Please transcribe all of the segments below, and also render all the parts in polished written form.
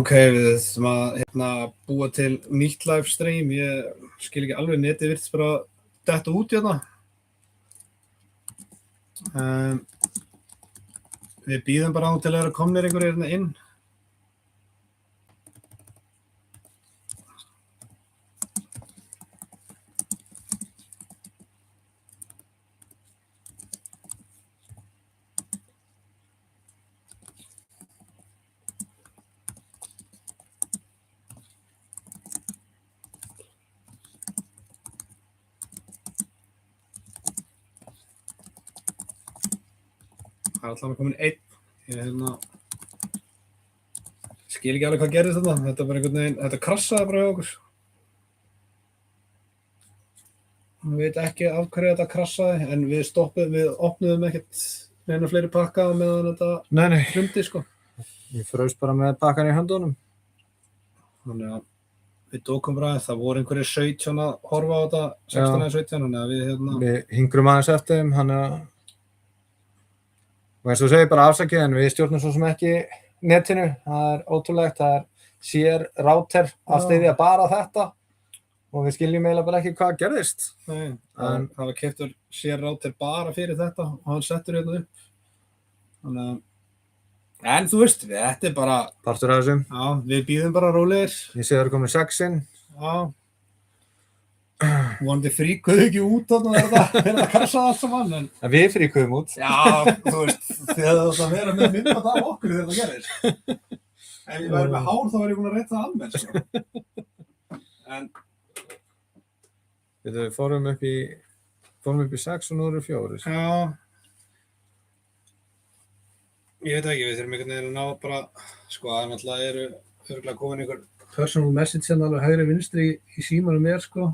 Ok, við þessum að búa til nýtt live stream, ég skil ekki alveg, netið virðist bara detta út hérna. Við bíðum bara á til að vera komnir einhverjir hérna inn. Það er alltaf komin einn. Ég skil ekki alveg hvað gerðist þarna. Þetta bara einhvern veginn, þetta krassaði bara hjá okkur. Ég veit ekki af hverju þetta krassaði, en við opnuðum ekkert neina fleiri pakka meðan þetta hrundi, sko. Ég fraus bara með pakkan í höndunum. Þannig að við dókum bara að það voru einhverjir 17 að horfa á þetta, 16 eða 17, þannig að Við hingrum aðeins eftir þeim, og eins og segir bara afsakið, en við stjórnum svo sem ekki netinu. Það er ótrúlegt, það er sér router að styðja bara þetta og við skiljum eiginlega bara ekki hvað gerðist. Nei, það var keyptur sér router bara fyrir þetta og hann settur hérna upp. Þannig að, en þú veist, þetta er bara Partur af þessum. Já, við bíðum bara rólegir. Ég sé það eru komin 6 inn. Já. Vonandi fríkuðu ekki út þarna þegar það krassaði allt saman, en Við fríkuðum út. Já, þú veist, þegar það átti að vera með myndband af okkur þegar það gerðist. Ef ég væri með hár þá væri ég búinn að reyta það af mér, sko. En Við fórum upp í 6 og nú eru 4. já, ég veit ekki, við þurfum einhvern veginn að ná bara, sko, það náttúrulega eru örugglega komin einhver personal message hérna alveg hægri vinstri í símanum mér, sko.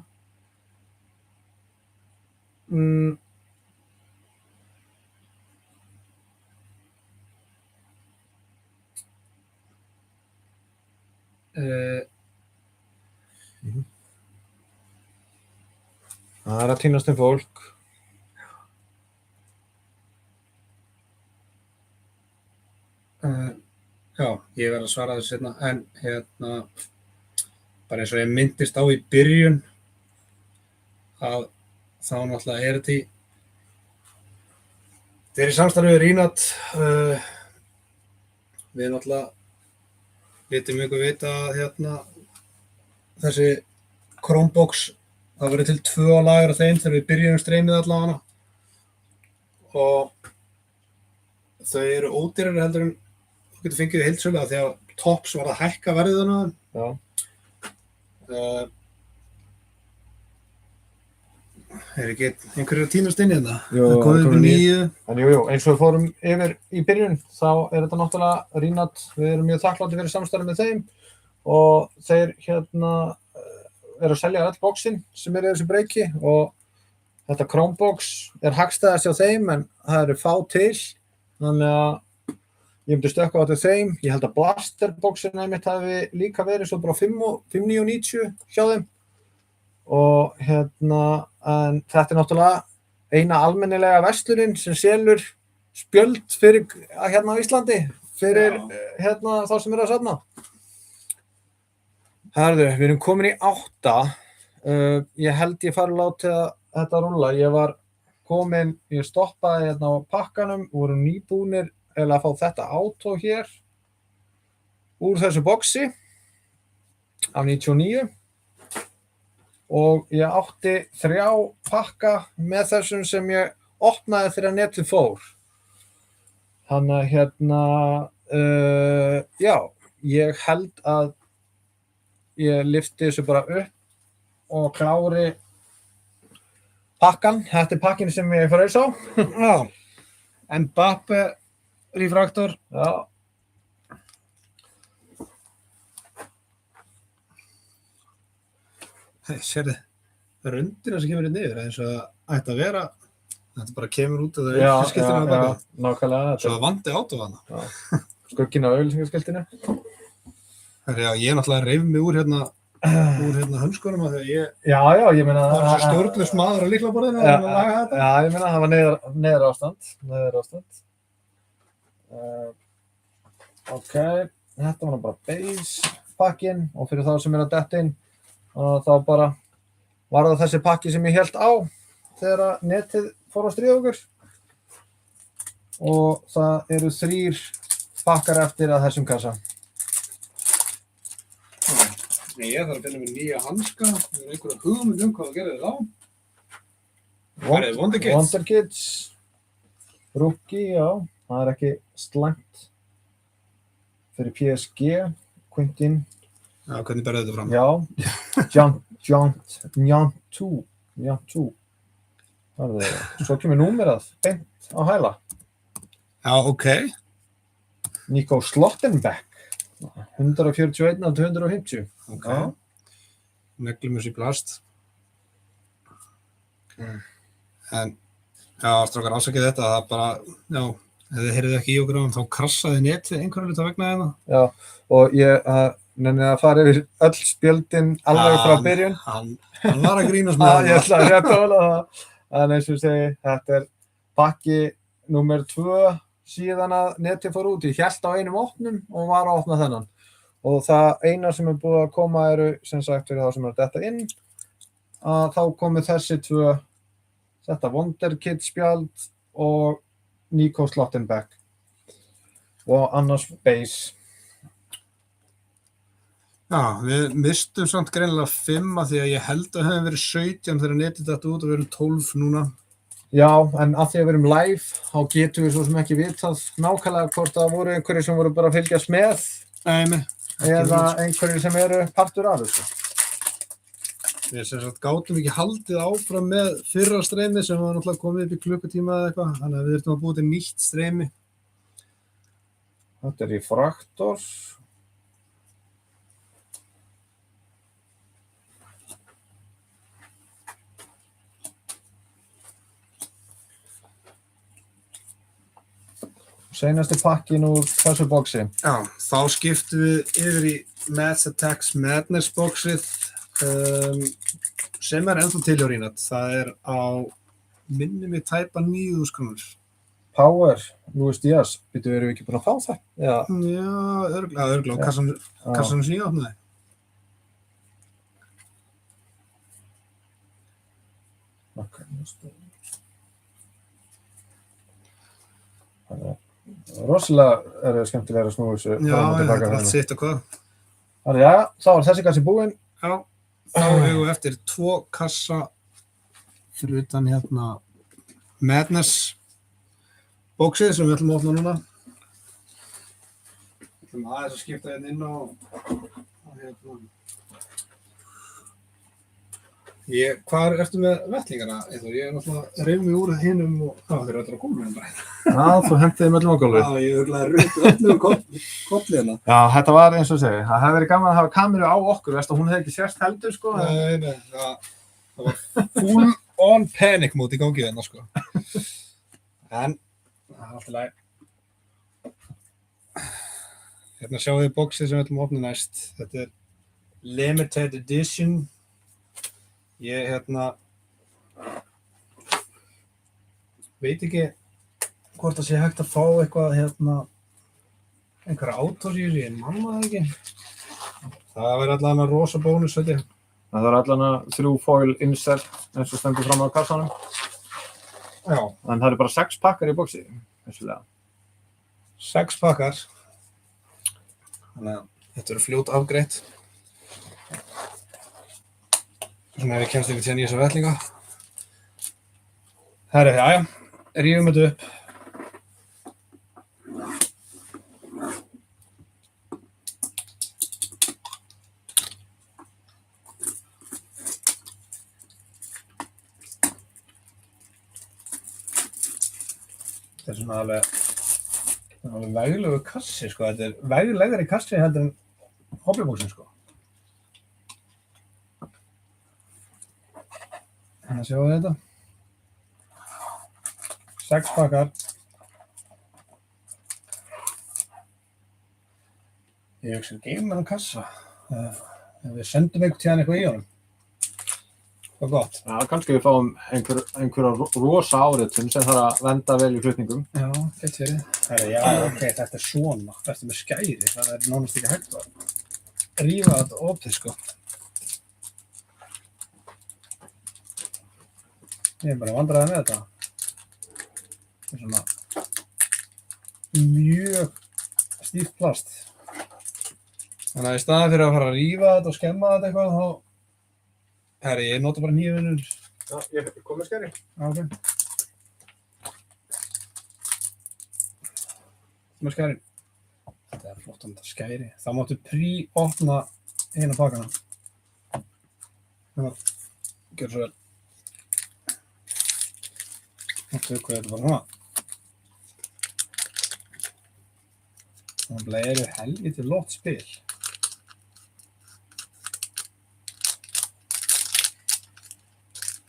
Það er að tínast fólk. Já, ég verð að svara þessu seinna, en bara eins og ég minntist á í byrjun að þá náttúrulega er þetta í samstarfi við Rinat. Við náttúrulega vitum ykkur vita að þessi Chromebox, það verður til 2 lager af þeim þegar við byrjum streymið allavega, og þau eru ódýrari heldur en þú getur fengið í heildsölu af því að Tops var að hækka verðið á þeim. Já. Er ekki einhverjir að tínast inn í þetta? Jú, það komið upp í 9. En jú, eins og við fórum yfir í byrjun, þá er þetta náttúrulega Rinat. Við erum mjög þakklátir fyrir samstarfið með þeim og þeir eru að selja öll boxin sem eru í þessu breaki, og þetta Chromebox er hagstæðast hjá þeim, en það eru fá til, þannig að ég myndi stökkva á til þeim. Ég held að Blaster boxin einmitt hafi líka verið svo bara 5.990 hjá þeim, og en þetta er náttúrulega eina almennilega verslunin sem selur spjöld fyrir á Íslandi fyrir þá sem eru að safna. Herðu, við erum komin í 8. Ég held ég fari að láta þetta rúlla. Ég stoppaði á pakkanum, voru nýbúnir að fá þetta auto hér úr þessu boxi af 99, og ég átti 3 pakka með þessum sem ég opnaði þegar netið fór. Þannig að já, ég held að ég lyfti þessu bara upp og klári pakkan. Þetta er pakkin sem ég fraus á. Já, Mbappe refraktor. Já. Sérðu, röndina sem kemur niður, eins og það ætti að vera, þetta bara kemur út af auglýsingaskiltinu á baka. Já, nákvæmlega. Svo það vandi átó hana. Já, skugginn á auglýsingaskiltinu. Já, ég náttúrulega reif mig úr hönskunum af því að ég Já, ég meina var svo stjórnlaus maður á lyklaborðinu að laga þetta. Já, ég meina það var neyðarástand. Ok, þetta var bara base pakkin og fyrir þá sem að detta inn þá bara var það þessi pakki sem ég hélt á þegar að netið fór að stríða okkur og það eru 3 pakkar eftir að þessum kassa. Nei, ég þarf að finna mér nýja hanska. Það er einhverja hugmynd hvað það gerir þá. Wonder Kids. Wonder Kids. Rookie, já. Það er ekki slæmt. Fyrir PSG. Quintin. Já, hvernig berðu þetta fram? Já. Njantu. Svo kemur númerað. Beint á hæla. Já, ok. Nico Slottenbeck. 141 af 250. Ok. Neglum þessu í plast. En, já, strákar, ásakið þetta, það bara, já, ef þið heyrðu ekki í okkur þá krassaði netið einhverju hluta vegna hérna. Já, og ég nenni að fara yfir öll spjöldin alveg frá byrjun. Hann var að grínast með það. Ég ætla að rétt að hóla það. En eins og segi, þetta er pakki númer 2 síðan að netið fór út. Ég hélt á einum opnum og var að opna þennan. Og það eina sem er búið að koma eru, sem sagt, fyrir þá sem er detta inn, að þá komu þessi 2, þetta Wonder Kids spjald og Nico Slottenbeck. Og annars base. Já, við mistum samt greinilega 5 af því að ég held að hefum verið 17 þegar netið datt út og við erum 12 núna. Já, en af því að við erum live, þá getum við svo sem ekki vitað nákvæmlega hvort það voru einhverjir sem voru bara að fylgjast með. Nei. Eða einhverjir sem eru partur af þessu. Við sem sagt gátum ekki haldið áfram með fyrra streymi sem var náttúrulega komið upp í klukkutíma eða eitthvað, þannig að við þurftum að búa til nýtt streymi. Þetta er í Fraktor. Seinasti pakkin úr þessu boxi. Já, þá skiptum við yfir í Mats Attacks Madness boxið sem er ennþá til hjá Rínat. Það er á minni mig tæpa 9.000 krónur. Power, Luis Díaz. Erum við ekki búin að fá það? Já, örugglega. Kassan sem ég opnaði. Ok, rosalega er það skemmtilega að snúa þessu. Já, þetta er allt sitt og hvað. Þannig, já, þá er þessi kassi búinn. Já, þá eigum við eftir 2 kassa fyrir utan hérna Madness bóksið sem við ætlum að opna núna. Við ætlum aðeins að skipta hérna inn á hérna. Hvar ertu með vettlingana? Ég er náttúrulega reif mig úr hinum og þeir eru öll að koma með hérna. Já, þú hendiði þeim öllum á gólfið. Já, ég örugglega rutt öllum kollið hérna. Já, þetta var eins og segi. Það hefði verið gaman að hafa kameru á okkur, veist að hún hefði ekki sérst heldur, sko. Nei, það var full on panic mode í gangi hérna, sko. En, það er alltaf læg. Hérna sjáum við boxið sem við ætlum að opna næst. Þetta er limited edition. Ég veit ekki hvort það sé hægt að fá eitthvað einhverja átórsýri, ég manna það ekki. Það væri allavega rosa bónus, veit ég. Það er allavega 3 foil insert eins og stendur fram á kassanum. Já. En það eru bara 6 pakkar í boxi, vissulega. 6 pakkar. Þannig að þetta eru fljót afgreitt. Svona ef ég kemst yfir til þessa vettlinga. Herri, jæja, rífum þetta upp. Þetta er svona alveg veglegur kassi, sko. Þetta er veglegri kassi heldur en hobbyboxin, sko. Þannig að sjáum við þetta. 6 pakkar. Ég hugsa að gefa mér kassa. Ef við sendum einhvern tíðan eitthvað í honum. Hvað gott. Já, kannski við fáum einhverja rosa áritun sem þarf að venda vel í flutningum. Já, gett verið. Já, ok, þetta svona. Þetta með skæri, það nánast ekki hægt að rífa þetta opið, sko. Ég bara vandræði með þetta. Þetta svona mjög stíft plast. Þannig að í staðan fyrir að fara að rífa þetta og skemma þetta eitthvað, þá ég nota bara hnífinn. Já, ég kom með skæri. Ok. Með skærin. Þetta flott þetta skæri. Þá máttu opna eina pakkana. Gjör svo vel. Og tökum við þetta bara svona. Það eru helviti lott spil.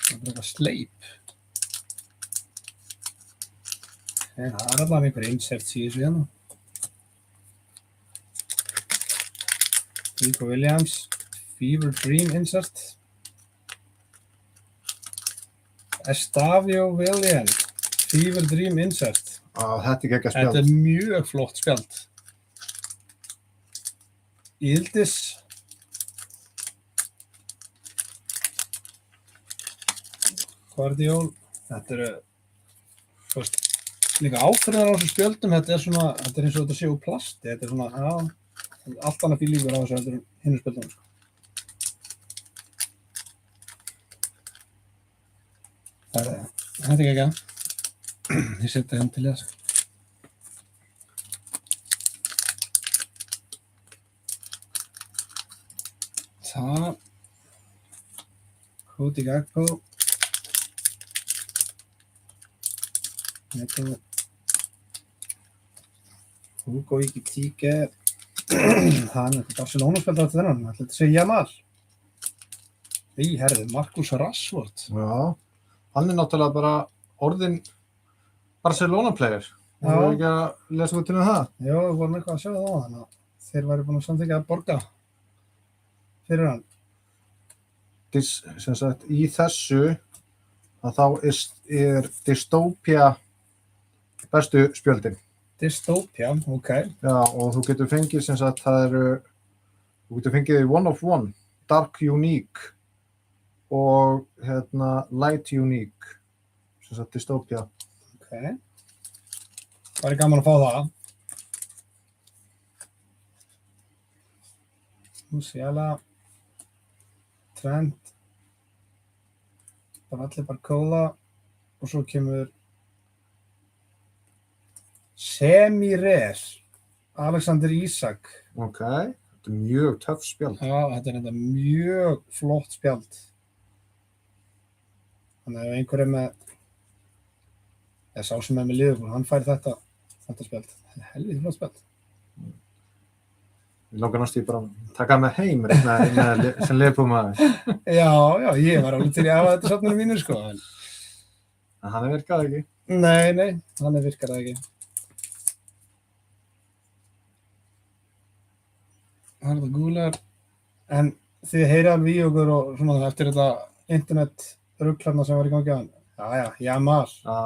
Það eitthvað sleip. Það allavega einhver inserts í þessu hérna. Nico Williams, Fever Dream insert. Estavio Williams, Fever Dream insert. Þetta ekki ekki að spjald. Þetta mjög flott spjald. Yildiz. Guardiol. Þetta eru líka áferðar á þessum spjöldum. Þetta eins og þetta sé úr plasti. Þetta svona, allt annað fílingur á þessu heldur en hinum spjöldum. Þetta ekki ekki. Ég setja henn til þess. Það. Cody Gakpo. Hugo Ekitike. Hann Barcelona-spjaldar til þennan. Þetta sé Jamal. Herði, Marcus Rashford. Já, hann náttúrulega bara orðinn Barcelona-player. Þú voru ekki að lesa út til það? Já, við vorum eitthvað að sjá það á þannig að þeir væri búin að samþykkja að borga fyrir hann. Sem sagt, í þessu að þá er Dystopia bestu spjöldin. Dystopia, ok. Já, og þú getur fengið sem sagt, þú getur fengið One of One, Dark Unique og Light Unique, sem sagt Dystopia. Ok. Það væri gaman að fá það. Musiala, Trent, Bradley Barcola og svo kemur Semi-Rare, Alexander Isak. Ok, þetta mjög töff spjald. Já, þetta þetta mjög flott spjald. Þannig ef einhver með, sá sem með Liverpool, hann fær þetta spjald. Þetta helviti flott spjald. Ég langar náttúrulega bara að taka með heim sem Liverpool-maður. Já, ég var alveg til að hafa þetta safninu mínu, sko. En hann virkaði ekki. Nei, hann virkaði ekki. Það þetta gúlar. En þið heyrið alveg í okkur og svona eftir þetta internet-rugglarna sem var í gangi á hann. Já, Jamal. Já.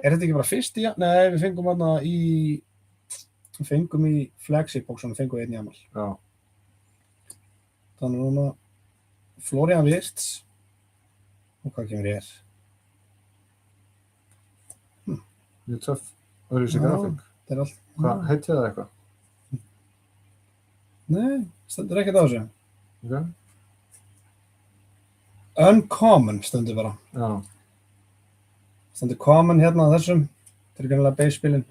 Er þetta ekki bara fyrst í Jamal? Nei, við fengum þarna í flagship-bóksunum fengum við einn Jamal. Já. Þannig núna Florian Wirtz. Og hvað kemur hér? Mjög töff. Öðruvísi grafík. Þetta allt. Hvað, heitið það eitthvað? Nei, stendur ekkert á þessu. Ok. Uncommon stendur bara. Já. Stendur common hérna á þessum. Þetta er greinilega base-spilin.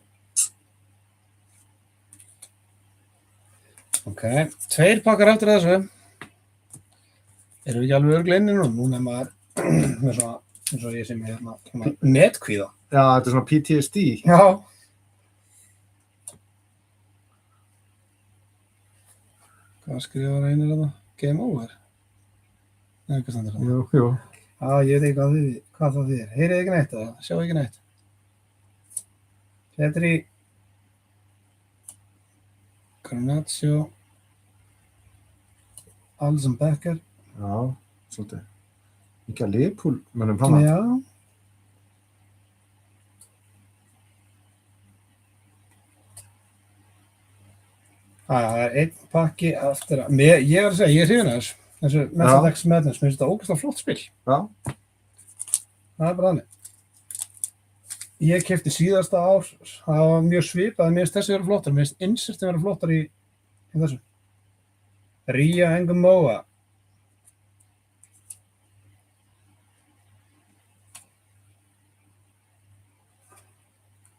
Ok, 2 pakkar eftir þessu. Erum við ekki alveg örugglega inni nú? Núna maður með svona, eins og ég sem hérna, netkvíða. Já, þetta er svona PTSD. Já. Hvað skrifar einir þetta? Game over? Nei, hvað stendur það? Jú. Já, ég veit ekki hvað það þýðir. Heyrið ekki neitt eða? Sjá ekki neitt. Petri. Garnaccio. Alisson Becker. Já, svolítið. Ekki að Liverpool mönnum hana. Já. Það er einn pakki eftir að... Ég var að segja, ég er hrifinn af þessu Metadex Madness, mér finnst þetta ógeðslega flott spil. Já. Það er bara þannig. Ég keypti síðasta ár, það var mjög svipað, mér finnst þessi vera flottar, mér finnst insertin vera flottar í þessu. Ria Engumoa.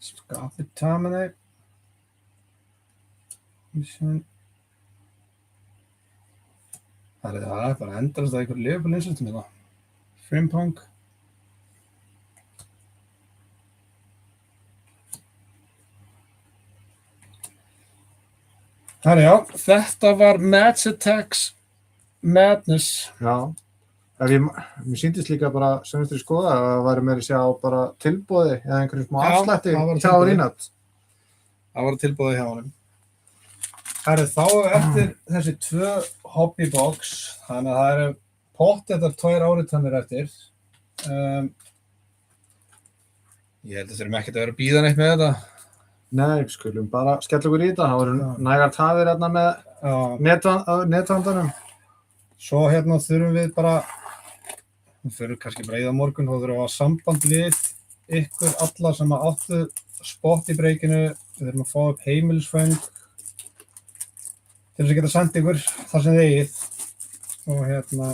Skapi Tamane. Það er bara endast að einhver Liverpool insertum hérna. Frimpong. Já, þetta var Metadex Madness. Já. Mér sýndist líka bara sem eftir skoða að það væri meira að sjá bara tilboði eða einhverjum smá afslætti hjá Rínat. Það var tilboði hjá honum. Þá eftir þessi 2 hobbybox, þannig að það eru pottetar 2 áritanir eftir. Ég held að þurfum ekkert að vera að bíða neitt með þetta. Nei, skulum bara skella okkur í þetta. Það voru nægar tafir hérna með netvandanum. Svo hérna þurfum við bara, við fyrir kannski bara í það morgun, þá þurfum við að hafa samband við ykkur alla sem áttu spott í breykinu. Við þurfum að fá upp heimilisföng til þess að geta sendt ykkur þar sem þið eigið. Og hérna,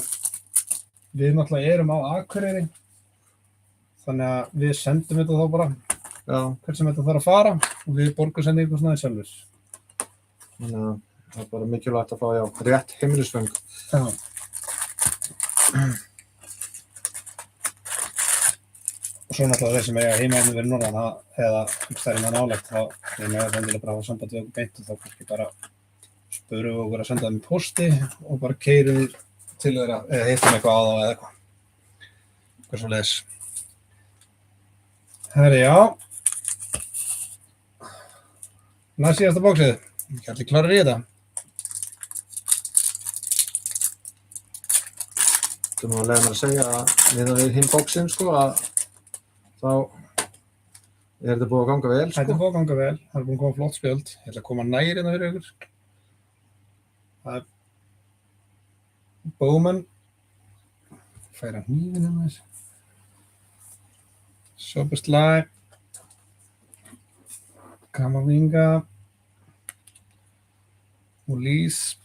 við náttúrulega erum á Akureyri, þannig að við sendum þetta þá bara. Já. Hvert sem þetta þarf að fara og við borgum sendið ykkur svona sjálfur. Þannig að það er bara mikilvægt að fá rétt heimilisföng. Já. Og svo náttúrulega þeir sem eiga heimahefni verið norðan eða stærri með nálægt, þá erum við endilega bara að hafa samband við okkur beint og þá kannski bara spörum við okkur að senda þeim í posti og bara keyrum við til þeirra eða hittum eitthvað á þá eða eitthvað. Eitthvað svoleiðis. Já. Næst síðasta bóksið. Ég allir klárir í þetta. Þú má leiða mér að segja að við hinn bóksinn sko að þá er þetta búið að ganga vel sko. Þetta er búið að ganga vel. Það er búið að koma flott spjöld. Ég ætla að koma nær hérna fyrir ykkur. Það er Bowman. Færa hnífinn hérna þessi. Szoboszlai. Kamavinga. Ulisse.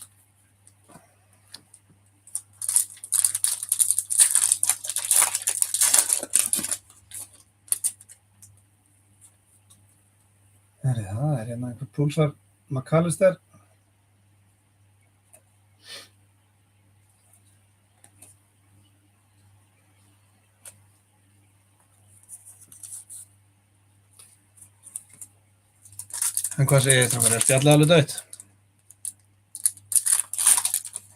Það er hérna einhver púlsar McAllister. En hvað segir þið strákar, er spjallið alveg dautt?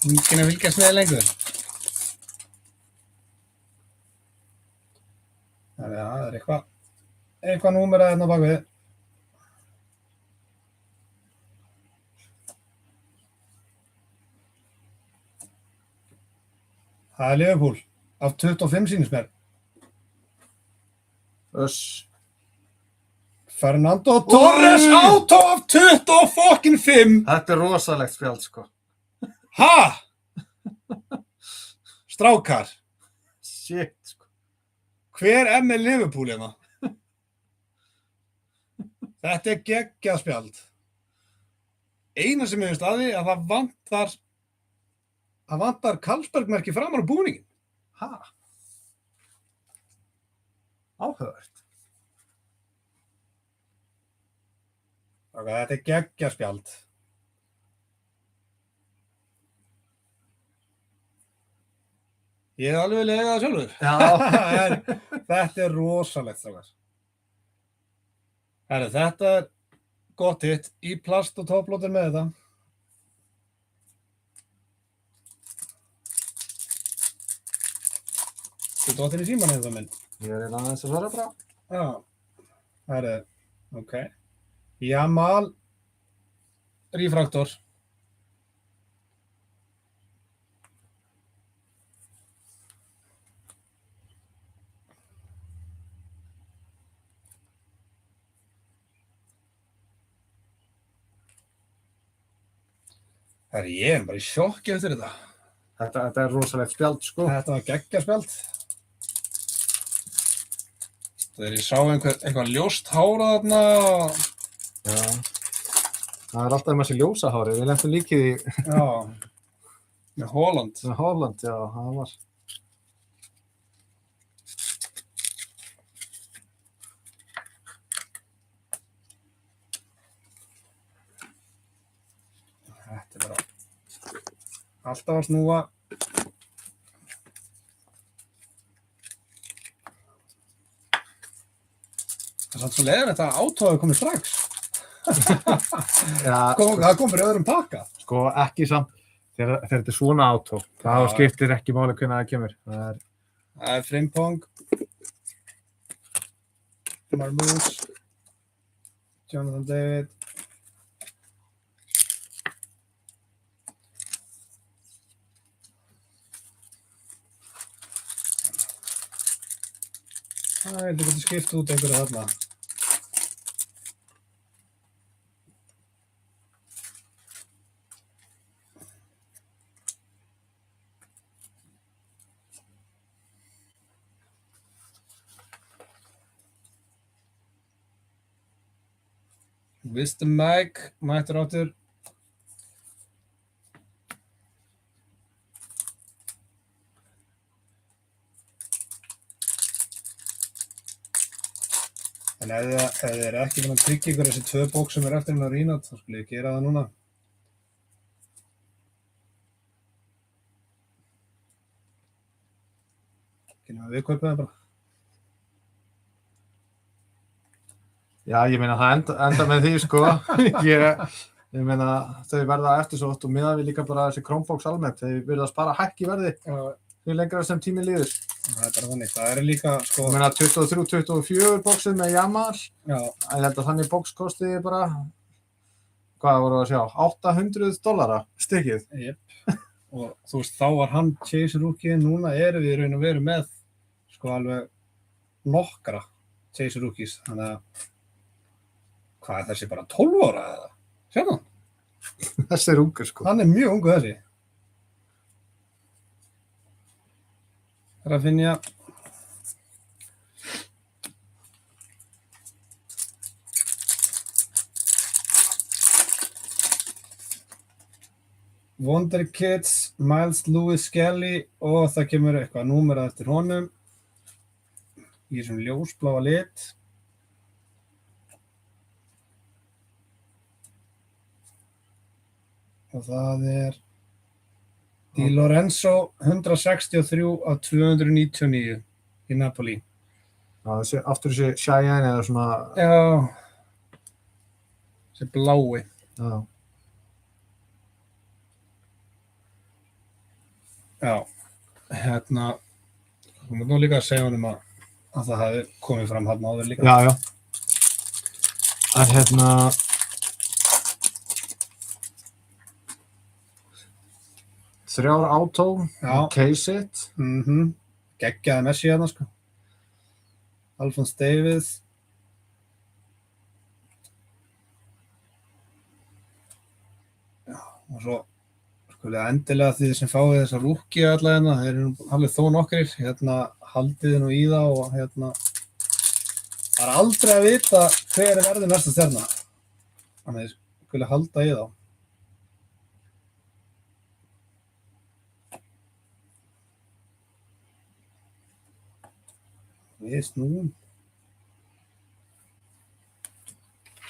Enginn að fylgjast með lengur. Það er eitthvað númer að hérna bak við. Það er Liverpool af 25 sýnist mér. Fernando Torres auto af 25! Þetta er rosalegt spjald sko. Ha? Strákar, Shit sko. hver er með Liverpool hérna? Þetta er geggjað spjald. Eina sem ég veist að því að það vantar Carlsberg-merki framan á búningin. Ha? Áhugavert. Þetta er geggjað spjald. Ég hef alveg viljað eiga það sjálfur. Já. Þetta er rosalegt, strákar. Þetta er gott hitt í plast og topplótur með þetta. Þú dóttir í síman eða minn? Ég er aðeins að svara bara. Já. Ok. Jamal Refraktor. Herri, ég er bara í sjokki eftir þetta. Þetta er rosalegt spjald, sko. Þetta var geggjaspjald. Þegar ég sá eitthvað ljóst hára þarna. Já. Það er alltaf þessi ljósahári. Við lentum líkið í Já, með Holland. með Holland, já, það var. Þetta er bara alltaf að snúa. Það er samt svo leiðilegt að átóðu komið strax. Já, Það kom fyrir öðrum pakka. sko, ekki samt. Þegar þetta er svona átó, þá Já. skiptir ekki máli hvernig það kemur. Það er Frimpong. Marloes. Jonathan David. Það er getur skipt út einhverju þarna. Wisdom Mike, mættur áttur. En ef þið er ekki búin að tryggja ykkur þessi 2 bók sem er eftir með Rínat, þá skulle ég gera það núna. Ekki nema við kaupið það bara. Já, ég meina það enda með því, sko. Ég meina þau verða eftirsótt og miðað við líka bara þessi Chromebox almennt. Þau virðast bara hækka í verði Já, því lengra sem tíminn líður. það er bara þannig. Það er líka, sko, Ég meina 23-24 bóksið með Jamal. já, Ég held að þannig bóks kosti bara, hvað voru að sjá, $800 stykkið. jep. Og þú veist, þá var hann Chase Rookie, núna erum við í raun og veru með, sko, alveg nokkra Chase Rookies. Þannig að, hvað er þessi bara 12 ára eða? Sérna, Þessi er ungur, sko. hann er mjög ungu þessi. Rafinha. Wonder Kids, Miles Lewis Skelly og það kemur eitthvað númerað eftir honum í þessum ljósbláa lit. Og það er Di Lorenzo 163 af 299 í Napoli. Já, aftur þessi Cheyenne eða svona, Já, þessi blái. já. Já, hérna, þú mútt nú líka að segja honum að það hafi komið fram hann áður líka. Já, já. En hérna, þrjár átó, Já. case it. Geggjaði Messi hérna, sko. Alphonse Davies. Já, og svo skulið endilega þið sem fáið þessa rúkki alla hérna, þeir eru alveg þó nokkrir, hérna haldið nú í það og hérna það er aldrei að vita hver er verður næsta stjarna. Þannig að skulið halda í þá. Við snúum.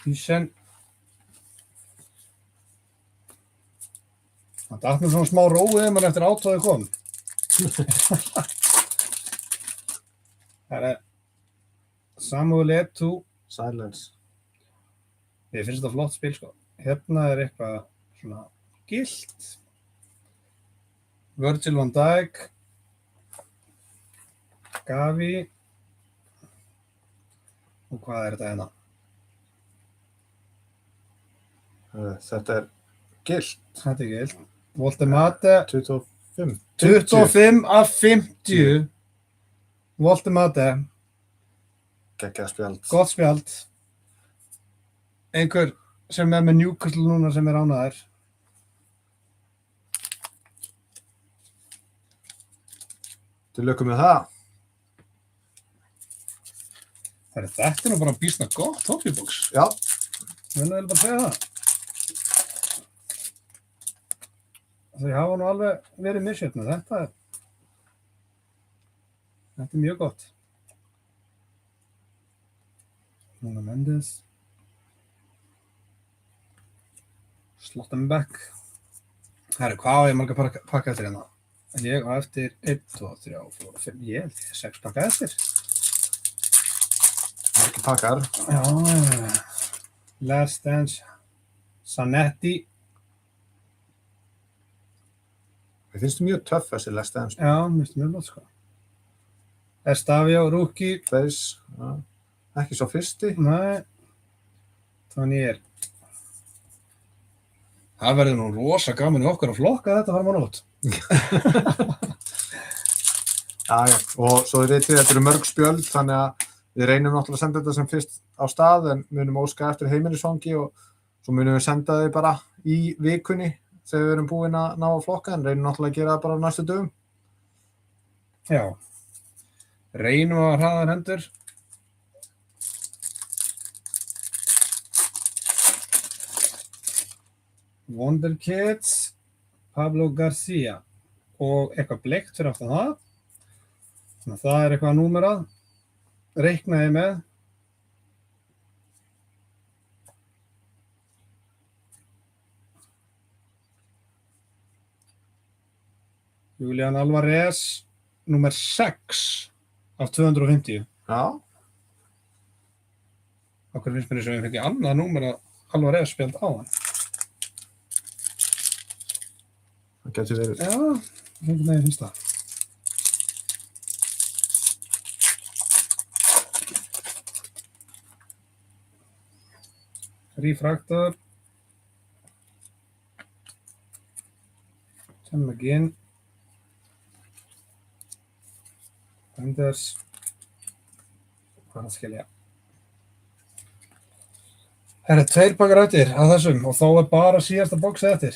Ísen. Það datt mér svona smá róið mann eftir átóði kom. Það er Samuel Eto'o. Silence. Ég finnst þetta flott spil, sko. Hérna er eitthvað svona gilt. Virgil van Dijk. Gavi. Og hvað er þetta hérna? Þetta er gilt. Þetta er gilt. Voltemate. 25. 25 af 50. Voltemate. Geggjað spjald. Gott spjald. Einhver sem er með Newcastle núna sem er ánægður. Til lukku með það. Þetta nú bara býsna gott hockeybox. Já. Ég vil bara segja það. Þau hafa nú alveg verið misjöfnu. Þetta er mjög gott. Núna Mendes. Slottenbeck. Herru, hvað á ég marga pakka eftir hérna? Ég á eftir 1, 2, 3, 4, 5, ég held ég 6 pakka eftir. Margir pakkar. Já, Last Dance, Zanetti. Mér finnst mjög töff þessi Last Dance. Já, mér finnst mjög gott sko. Estavio, Rookie. Face, ja. Ekki svo fyrsti. Nei, Tonier. Það verður nú rosa gaman í okkar að flokka þetta fara mánu út. Já, og svo þið vitið, þetta eru mörg spjöld, þannig að við reynum náttúrulega að senda þetta sem fyrst á stað, en munum óska eftir heimilisfangi og svo munum við senda þau bara í vikunni þegar við erum búin að ná að flokka, en reynum náttúrulega að gera það bara á næstu dögum. Já. Reynum að hraða hendur. Wonder Kids, Pablo Garcia og eitthvað bleikt fyrir aftan það. Þannig að það er eitthvað númerað. Reiknaði með. Julian Alvarez, númer 6 af 250. Já. Okkur finnst mér þess að við fengið annað númer að Alvarez spjald á hann. Það getur verið. Já, einhvern veginn finnst það. Refractor. Sam McGinn. Anders. Hvað skilja? Það eru 2 pakkar eftir af þessum og þá er bara síðasta boxið eftir.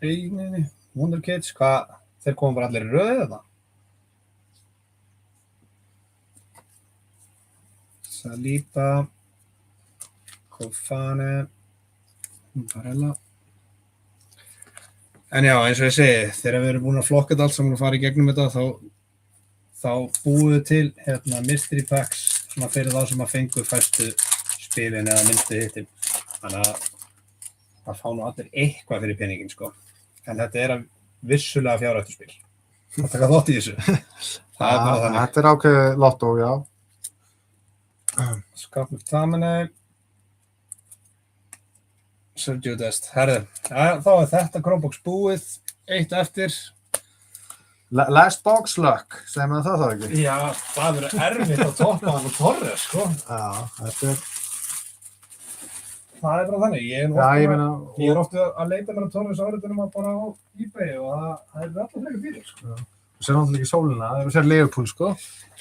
Nei, Wonder Kids, hvað? Þeir komum bara allir í röðið þetta? Saliba, Kofane, Barella. En já, eins og ég segi, þegar við erum búin að flokka þetta allt saman og fara í gegnum þetta, þá búum við til mystery packs svona fyrir þá sem að fengu fæstu spilin eða minnstu hittin. Þannig að það fá nú allir eitthvað fyrir peningin, sko. En þetta er vissulega fjárhættuspil. Það taka þátt í þessu. Það er bara þannig. Þetta er ákveðið lottó, já. Scott McTominay. Sergio Dest. Herðu, þá er þetta Chromebox búið. 1 eftir. Last box luck, segir maður það þá ekki? Já, það verður erfitt að toppa hann og Torres, sko. Já, þetta er... Það er bara þannig. Ég er oft að leita mér að Torres áriðunum bara á eBay og það er alltaf frekar fyrir, sko. Þú sér náttúrulega ekki sólina, það er sér Liverpool, sko.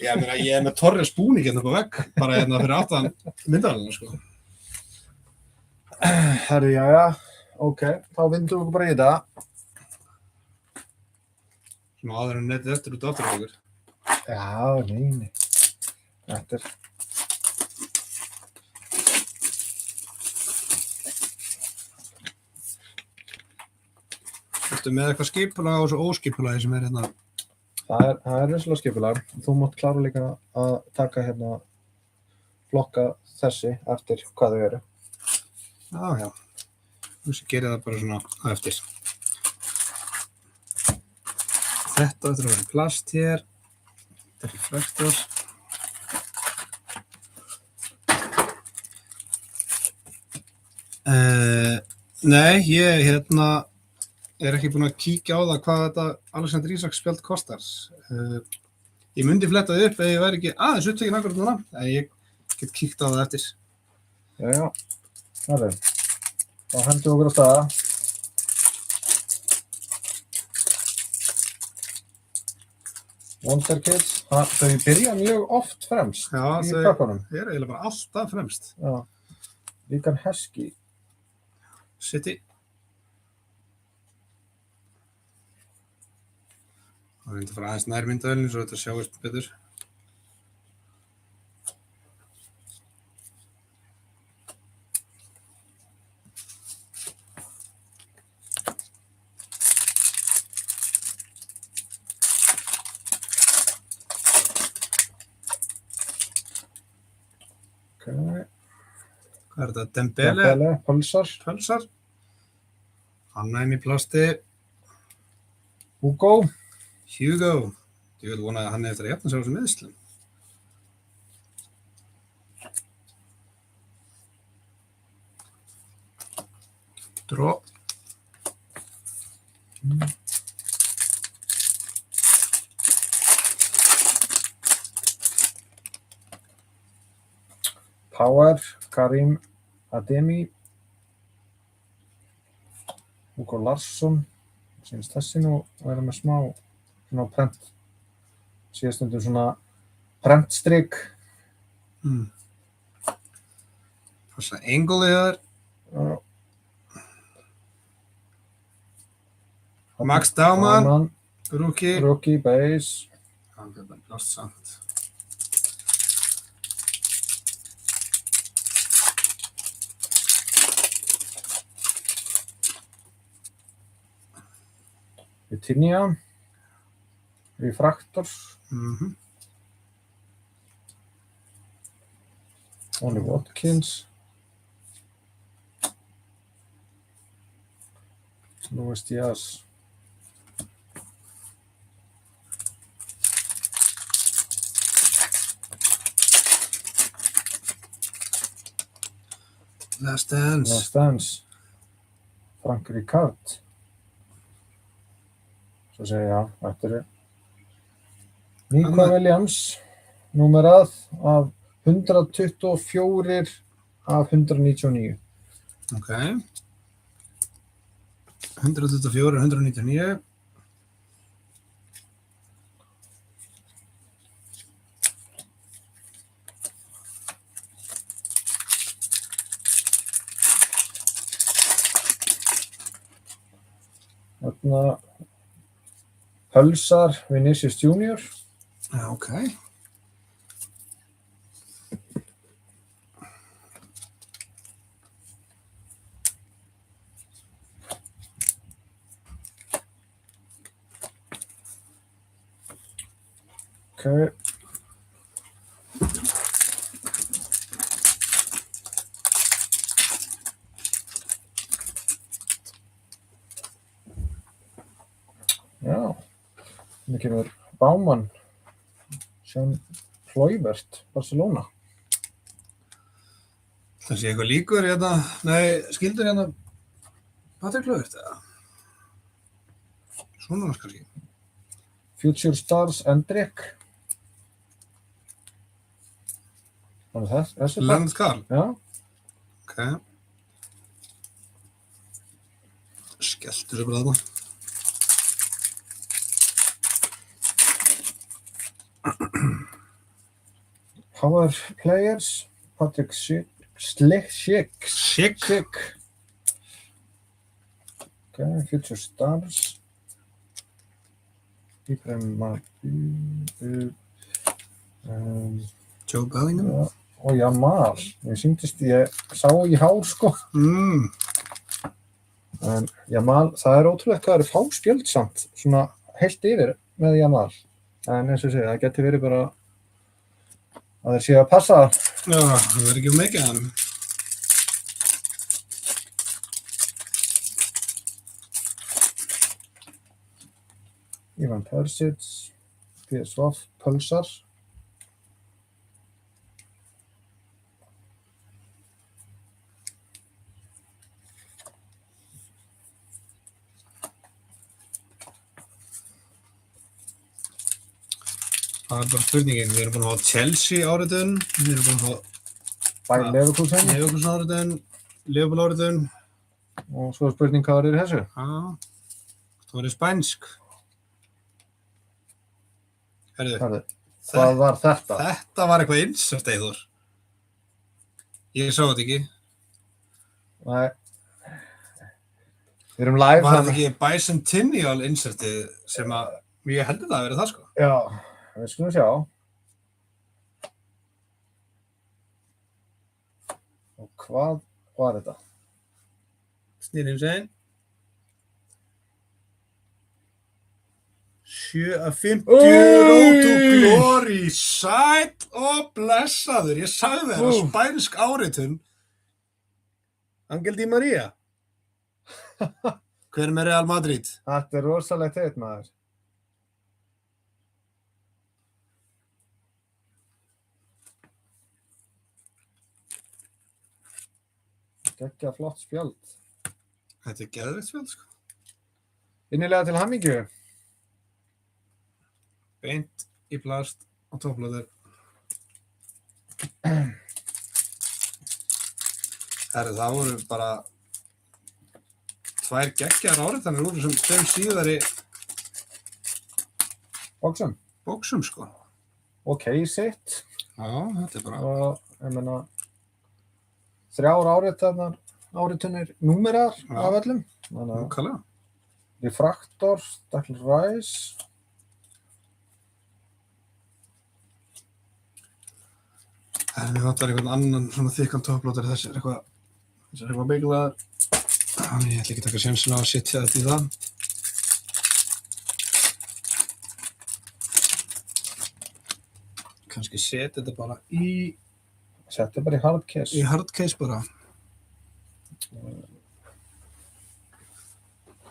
Ég er með Torres búning hérna upp á vegg, bara hérna fyrir aftan myndalina, sko. Herri, já, ok, þá vindum við okkur bara í þetta. Svona áður en netið eftir út aftur okkur. Já, nei. Þetta er... Ertu með eitthvað skipulag og svo óskipulagi sem er hérna? Það er vissulega skipulag. Þú mátt klára líka að taka hérna flokka þessi eftir hvað þau eru. Já. Þú sé gerir það bara svona á eftir. Þetta eftir að vera plast hér. Þetta er refraktor. Nei, ég er ekki búinn að kíkja á það hvað þetta Alexander Isak spjald kostar. Ég myndi fletta þið upp ef ég væri ekki aðeins upptekinn akkurat núna, en ég get kíkt á það eftir. Já. Það er. Þá hendum við okkur á staða. Wonder Kids, þau byrja mjög oft fremst í köpunum. Já, þau eru eiginlega bara alltaf fremst. Já. Líkan Heskey. City. Það reyndi að fara aðeins nær myndavelinu svo þetta sjáist betur. Okay. Hvað er þetta? Dembele? Dembele, Pulsar. Pulsar. Hannaðin í plasti. Hugo. Hugo. Ég vil vona að hann er eftir að jafna sér á þessum meðslum. Dró. Power, Karim Ademi. Hugo Larsson. Sýnist þessi nú vera með smá svona prent. Síðast stundum svona prentstrik. Passa engulið þar. Max Daumann. Rookie. Rookie, base. Hann er bara plast samt. Vitinha. Refractor. Ollie Watkins. Luis Diaz. Last Dance. Last Dance. Frank Rijkaard. Svo segja já, þetta er Nico Williams, númerað af 124 af 199. Ok. 124, 199. Þarna Pulsar, Vinicius Junior. Já, ok. Ok. Já. Þannig kemur Baumann, Sean Kluivert, Barcelona. Það sé eitthvað líkur hérna, nei, skildur hérna Patrik Kluivert eða? Svona var kannski. Future Stars, Endrick. Þannig þessi Leonard Carl. Já. Ok. Skelltur sér bara þarna. Power Players, Patrick Schick. Ok, Future Stars. Ibrahim Joe Bellingham. ja, og Jamal. Ég sá í hár sko. En Jamal, það er ótrúlega hvað það eru fá spjöld samt, svona heilt yfir með Jamal. En eins og segja, það geti verið bara að þeir séu að passa. Já, það verður ekki mikið að hann. Ivan Persic, PSV, Pulsar. Það er bara spurningin, við erum búin að fá Chelsea áriðun, við erum búin að fá Leverkusen. Leverkusen áriðun, Liverpool áriðun. Og svo er spurning hvað er í þessu? Já, það var í spænsk. Herðu, Hvað var þetta? Þetta var eitthvað insert, Eyþór. Ég sá þetta ekki. Nei, Við erum live Var þetta ekki bicentennial insertið sem að, ég heldur það að vera það sko. Já, við skulum sjá. Og hvað var þetta? Snýrjum segin. 750 Road to Glory, sæll og blessaður. Ég sagði þér að spænsk áritun. Angel Di Maria. Hver er með Real Madrid? Þetta er rosalegt eitt, maður. Gekkja flott spjald. Þetta er geðveikt spjald sko. Innilega til hamingju. Beint í plast og topplóður. Herri, það voru bara 2 geggjar áritanir úr þessum 5 síðari Boxum. sko. Og case-it. Já, þetta er bara... Og, ég meina, 3 áritunir númerar af öllum. Nákvæmlega. Refraktor, Declan Rice. Við vantar einhvern annan svona þykkan topplóður. Þessi er eitthvað beiglaðar. Þannig ég ætla ekki að taka sénsinn á að setja þetta í það. Kannski setja þetta bara í... Setja bara í hardcase. Í hardcase bara.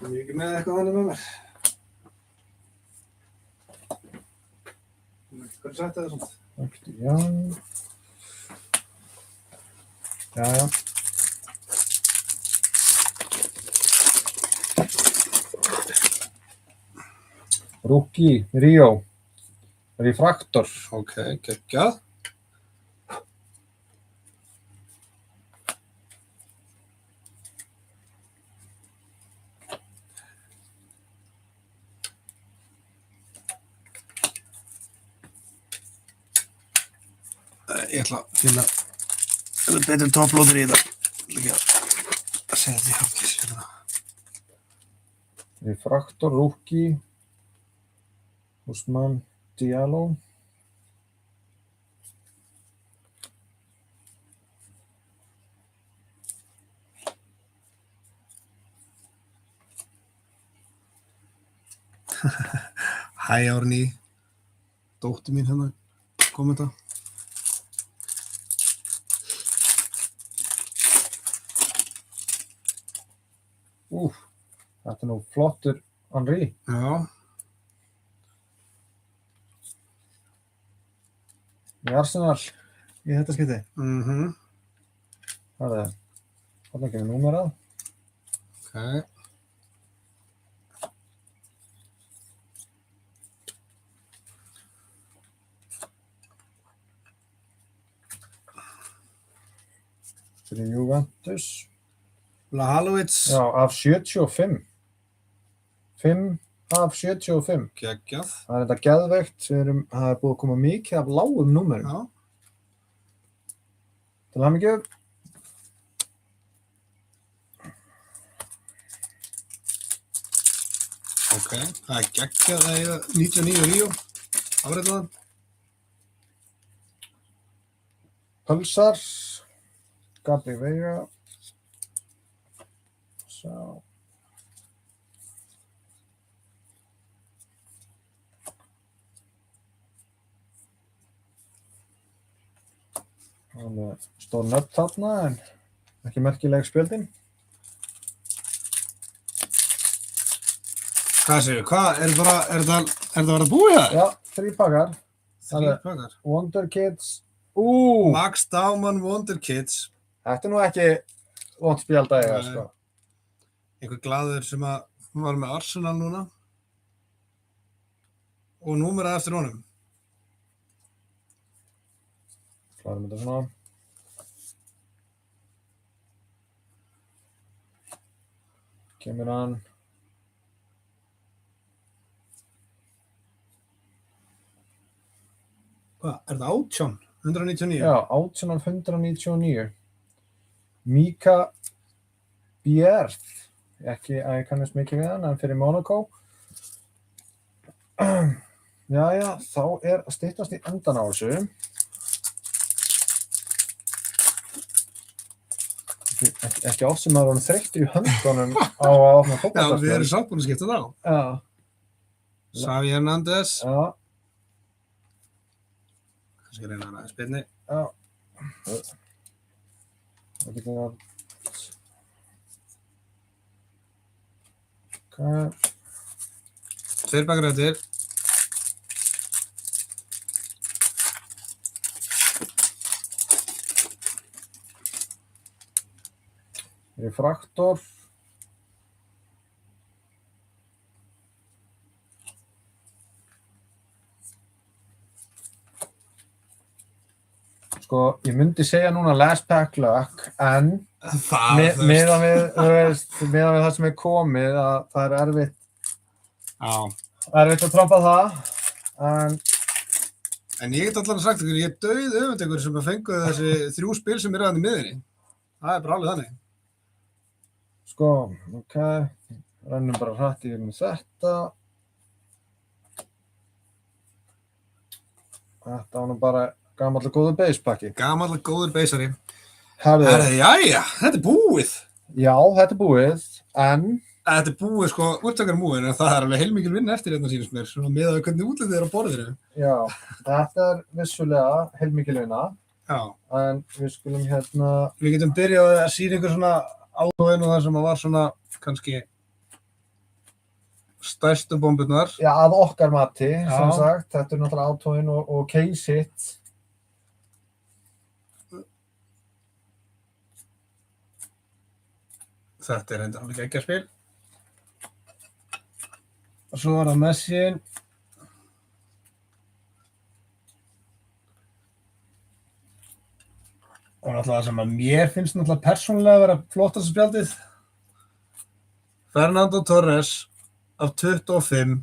Ég ekki með eitthvað annað með mér. Hvað setja þetta svona? Já. Já. Rookie, Rio. Refraktor. Ok, geggjað. Ég ætla að finna betri topplóður í það. Ég ætla ekki að segja þetta í hafkis hérna. Refraktor, Rookie. Usman Diallo. Hæ Árný, dóttir mín hérna kom þetta. Þetta er nú flottur Henry. Já. Í Arsenal í þetta skipti. Það er ekki með númerað. Ok. Fyrir Juventus. Vlahovic. Já, af 75. 5 af 75. Geggjað. Það er þetta geðveikt. Það er búið að koma mikið af lágum númerum. Já. Til hamingju. Ok, það er geggjað að eiga 99 Rio. Afritaðan. Pulsar. Gabri Veiga. Svo. Það er stór nöfn þarna en ekki merkileg spjöldin. Hvað segir þú? Hvað? Er það að vera búið það? Já, 3 pakkar. 3 pakkar. Wonder Kids. Max Daumann Wonder Kids. Þetta er nú ekki vont spjald að eiga, sko. Einhver glaður sem að var með Arsenal núna. Og númerað eftir honum. Klárum þetta svona. Kemur hann. Hvað? Er það 18? 199? Já, 18 af 199. Mika Bjerth ekki að ég kannast mikið við hann, en fyrir Monaco. Jæja, þá að styttast í endan á þessu. Ekki oft sem maður þreyttur í höndunum á að opna Já, fótboltaspil. við erum samt búin að skipta það á. Já. Xavi Hernandez. Já. Kannski reyna hann aðeins beinni. Já. Það getur það. Ok. 2 bakar eftir. Refraktor. Sko, ég myndi segja núna last pack luck, en miðað við það sem komið að það erfitt Já. að trompa það, En ég get allavega sagt ykkur, ég dauð öfund ykkur sem fenguðu þessi 3 spil sem eru aðeins í miðinni. Það bara alveg þannig. Sko, ok, rennum bara hratt í þetta. Þetta var nú bara gamall og góður beispakki. Gamall og góður beisari. Herðu, Jæja, þetta er búið. já, þetta er búið, en Þetta er búið, sko, úrtakar múin, en það er alveg heilmikil vinna eftir hérna sínast mér, svona með að hvernig útlitið er á borðinu. já, þetta er vissulega heilmikil vinna, Já. en við skulum Við getum byrjað að sýna ykkur svona átóin og það sem var svona, kannski, stærstu bomburnar. já, að okkar mati, Já. sem sagt, þetta er náttúrulega átóin og case-it. Þetta er enda alveg geggjaspil. Og svo var það Messi-in. Og náttúrulega það sem að mér finnst náttúrulega persónulega að vera flottasta spjaldið. Fernando Torres af 25.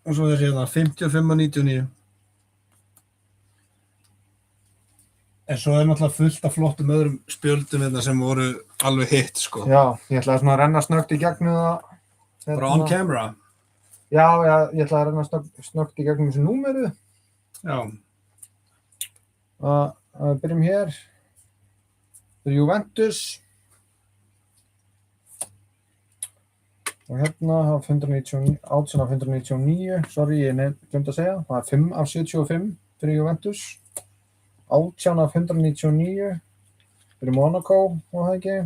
Og svo er hérna 55 af 99. En svo er náttúrulega fullt af flottum öðrum spjöldum hérna sem voru alveg hitt, sko. Já, ég ætlaði svona að renna snöggt í gegnum það. Bara on camera. Já, ég ætlaði að renna snöggt í gegnum þessu númeru. Já. Við byrjum hér. Fyrir Juventus. Og hérna af 199, 18 af 199, sorry, ég glemt að segja. Það er 5 af 75 fyrir Juventus. 18 af 199 fyrir Monaco, var það ekki.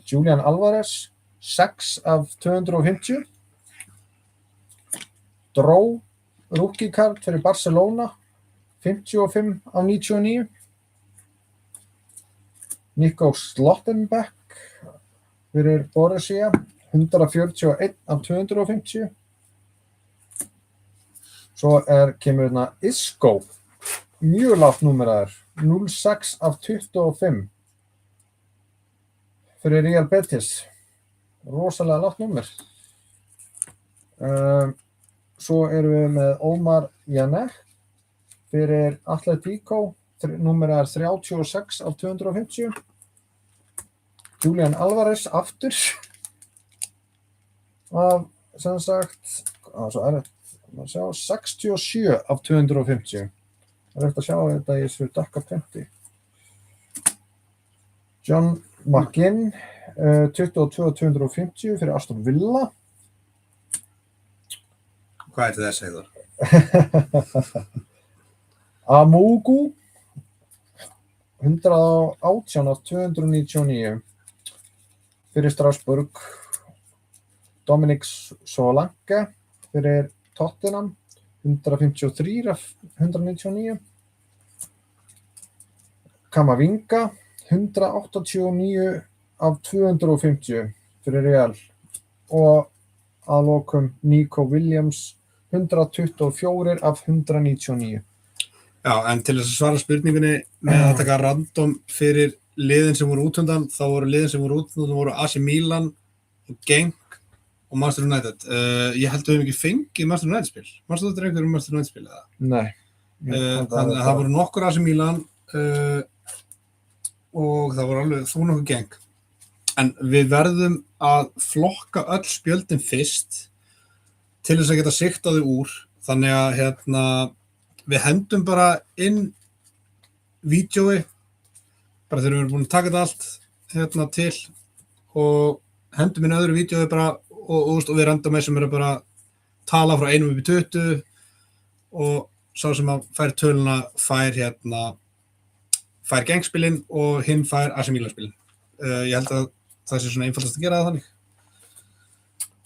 Julian Alvarez, 6 af 250. Dró, rookie card fyrir Barcelona, 55 af 99. Nico Slottenbeck fyrir Borussia, 141 af 250. Svo kemur hérna Isco, mjög lágt númeraður, 06 af 25 fyrir Real Betis, rosalega lágt númer. Svo erum við með Omar Yanek fyrir Atletico, númeraður 36 af 250. Julian Alvarez aftur af, sem sagt, svo þetta, sjá, 67 af 250. Það er eftir að sjá þetta í þessu dökka prenti. John McGinn, 22 af 250 fyrir Aston Villa. Hvað er þetta, Heiðar? Amugu, 118 af 299 fyrir Strasbourg. Dominic Solanke fyrir Tottenham, 153 af 199. Kamavinga, 189 af 250 fyrir Real. Og að lokum Nico Williams, 124 af 199. Já, en til þess að svara spurningunni með að taka random fyrir liðin sem voru útundan, þá voru liðin sem voru útundan voru AC Milan og Genk og Manchester United. Ég held að við hefum ekki fengið Manchester United spil. Manchester United er einhverjum Manchester United spil eða? Nei. Þannig að það voru nokkur AC Milan, og það voru alveg þú nokkuð geng. En við verðum að flokka öll spjöldin fyrst til þess að geta siktað þau úr. Þannig að við hendum bara inn vídeói, bara þegar við erum búin að taka þetta allt til og hendum inn öðru vídeói bara og við random sem eru bara tala frá 1 upp í 20 og sá sem að fær töluna fær gengspilin og hinn fær AC Milan-spilin. Ég held að það sé svona einfaldast að gera það þannig.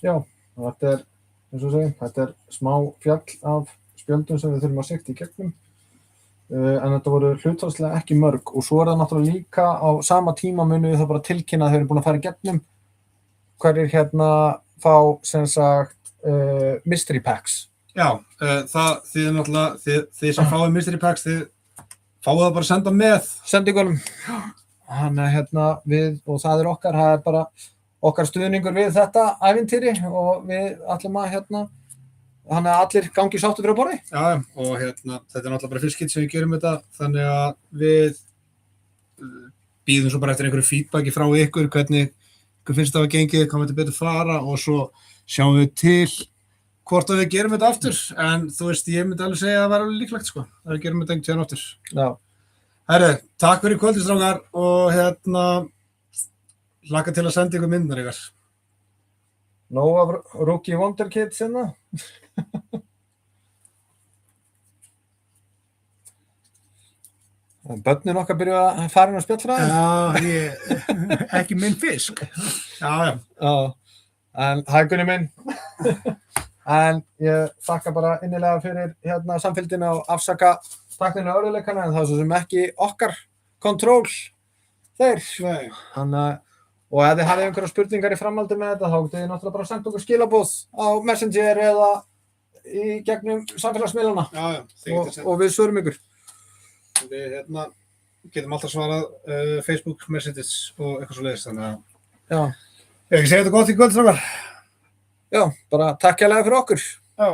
Já, þetta eins og segja, þetta smá fjall af spjöldum sem við þurfum að sikta í gegnum. En þetta voru hlutfallslega ekki mörg og svo það náttúrulega líka á sama tíma munum við það bara tilkynna að þau eru búin að fara í gegnum hverjir fá sem sagt mystery packs. Já, það þið náttúrulega, þið sem fáið mystery packs, þið fáið það bara að senda með sendingunum. Þannig við, og það okkar, það bara okkar stuðningur við þetta ævintýri og við ætlum að þannig að allir gangi sáttu fyrir að borði. Já, og þetta náttúrulega bara fyrst skitt sem við gerum þetta, þannig að við bíðum svo bara eftir einhverju feedbacki frá ykkur, hvernig finnst það að gengið, hvað þetta betur fara og svo sjáum við til hvort að við gerum þetta aftur, en þú veist, ég myndi alveg segja að það var alveg líklegt, sko, að við gerum þetta einhvern tíðan aftur. Já. Herri, takk fyrir kvöldið, strákar, og hlakka til að senda ykkur myndar ykkar. Nóg af Rookie Wonder Kids Börnin okkar byrjuðu að fara inn á spjallfræðin. Já, ekki minn fisk. Já. En hægunni minn. En ég þakka bara innilega fyrir samfylgdina og afsaka taktina örðuleikana, en það er svo sem ekki okkar kontról þeir. Og ef þið hafið einhverja spurningar í framhaldi með þetta, þá getið þið náttúrulega bara sendt okkur skilaboð á Messenger eða í gegnum samfélagsmiðlana. Já, og við svörum ykkur. Við getum alltaf svarað Facebook, Messages og eitthvað svoleiðis, þannig að já. Ég ekki segja þetta gott í kvöld, strákar. Já, bara takk hérlega fyrir okkur. Já.